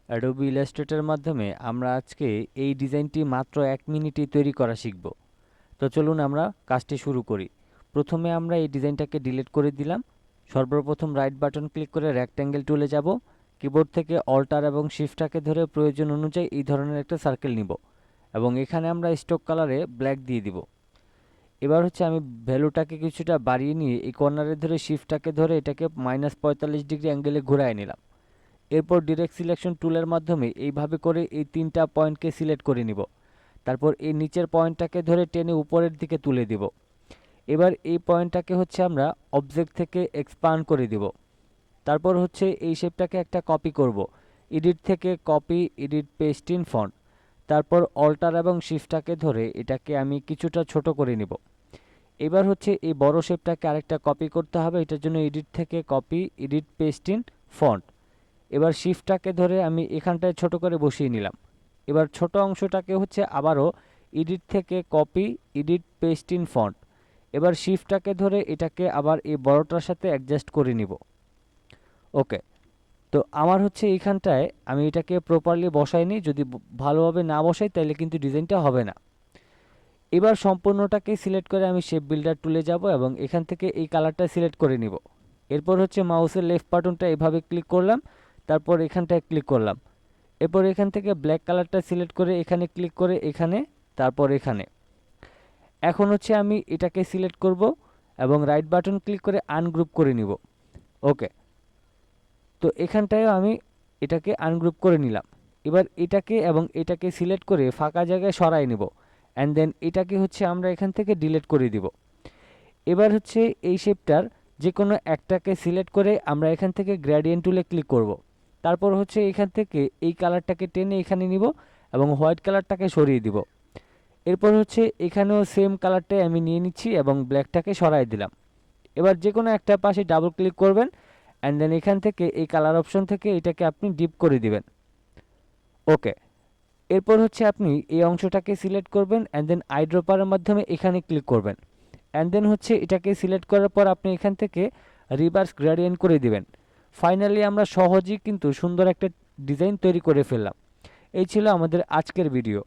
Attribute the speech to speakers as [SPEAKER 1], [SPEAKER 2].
[SPEAKER 1] Adobe ইলাস্ট্রেটরের মাধ্যমে আমরা আজকে এই ডিজাইনটি মাত্র 1 মিনিটেই তৈরি করা শিখব। তো চলুন আমরা কাজটি শুরু করি। প্রথমে আমরা এই ডিজাইনটাকে ডিলিট করে দিলাম। সর্বপ্রথম রাইট বাটন ক্লিক করে রেক্ট্যাঙ্গেল টুলে যাব। কিবোর্ড থেকে অল্টার এবং শিফটটাকে ধরে প্রয়োজন অনুযায়ী এই ধরনের একটা সার্কেল নিব এবং এখানে আমরা স্ট্রোক কালারে ব্ল্যাক দিয়ে দিব। এবার হচ্ছে আমি ভ্যালুটাকে কিছুটা বাড়িয়ে নিয়ে এই কর্নারে ধরে শিফটটাকে ধরে এটাকে -45 ডিগ্রি অ্যাঙ্গেলে ঘুরায় নিলাম। এরপর ডিরেক্ট সিলেকশন টুলের মাধ্যমে এইভাবে করে এই 3টা পয়েন্টকে সিলেক্ট করে নিব। তারপর এই নিচের পয়েন্টটাকে ধরে টেনে উপরের দিকে তুলে দিব। এবার এই পয়েন্টটাকে হচ্ছে আমরা অবজেক্ট থেকে এক্সপান্ড করে দিব। তারপর হচ্ছে এই শেপটাকে একটা কপি করব। এডিট থেকে copy, edit paste in font. তারপর অল্টার এবং শিফটটাকে ধরে এটাকে আমি কিছুটা ছোট করে নিব। এবার হচ্ছে এই বড় শেপটাকে আরেকটা কপি করতে হবে। এটার জন্য এডিট থেকে copy, edit paste in font. এবার শিফটটাকে ধরে আমি এখানটায় ছোট করে বসিয়ে নিলাম। এবার ছোট অংশটাকে হচ্ছে আবারও এডিট থেকে copy, edit paste in font. এবার শিফটটাকে ধরে এটাকে আবার এই বড়টার সাথে অ্যাডজাস্ট করে নিব। ওকে, তো আমার হচ্ছে এইখানটায় আমি এটাকে প্রপারলি বসাইনি। যদি ভালোভাবে না বসাই তাহলে কিন্তু ডিজাইনটা হবে না। এবার সম্পূর্ণটাকে সিলেক্ট করে আমি শেপ বিল্ডার টুলে যাব এবং এখান থেকে এই কালারটা সিলেক্ট করে নিব। এরপর হচ্ছে মাউসের লেফট বাটনটা এভাবে ক্লিক করলাম, তারপর এখানটায় ক্লিক করলাম। এরপর এখান থেকে ব্ল্যাক কালারটা সিলেক্ট করে এখানে ক্লিক করে এখানে, তারপর এখানে। এখন হচ্ছে আমি এটাকে সিলেক্ট করব এবং রাইট বাটন ক্লিক করে আনগ্রুপ করে নিব। ওকে, তো এখানটায় আমি এটাকে আনগ্রুপ করে নিলাম। এবার এটাকে এবং এটাকে সিলেক্ট করে ফাঁকা জায়গায় সরাই নিব অ্যান্ড দেন এটাকে হচ্ছে আমরা এখান থেকে ডিলিট করে দিব। এবার হচ্ছে এই শেপটার যে কোনো একটাকে সিলেক্ট করে আমরা এখান থেকে গ্রেডিয়েন্ট টুলে ক্লিক করব। তারপর হচ্ছে এখান থেকে এই কালারটাকে টেনে এখানে নিব এবং হোয়াইট কালারটাকে সরিয়ে দিব। এরপর হচ্ছে এখানেও সেম কালারটাই আমি নিয়ে নিচ্ছি এবং ব্ল্যাকটাকে সরাই দিলাম। এবার যে কোনো একটা পাশে ডাবল ক্লিক করবেন অ্যান্ড দেন এখান থেকে এই কালার অপশন থেকে এটাকে আপনি ডিপ করে দিবেন। ওকে, এরপর হচ্ছে আপনি এই অংশটাকে সিলেক্ট করবেন অ্যান্ড দেন আইড্রপারের মাধ্যমে এখানে ক্লিক করবেন অ্যান্ড দেন হচ্ছে এটাকে সিলেক্ট করার পর আপনি এখান থেকে রিভার্স গ্রেডিয়েন্ট করে দিবেন। ফাইনালি আমরা সহজেই কিন্তু সুন্দর একটা ডিজাইন তৈরি করে ফেললাম। এই ছিল আমাদের আজকের ভিডিও।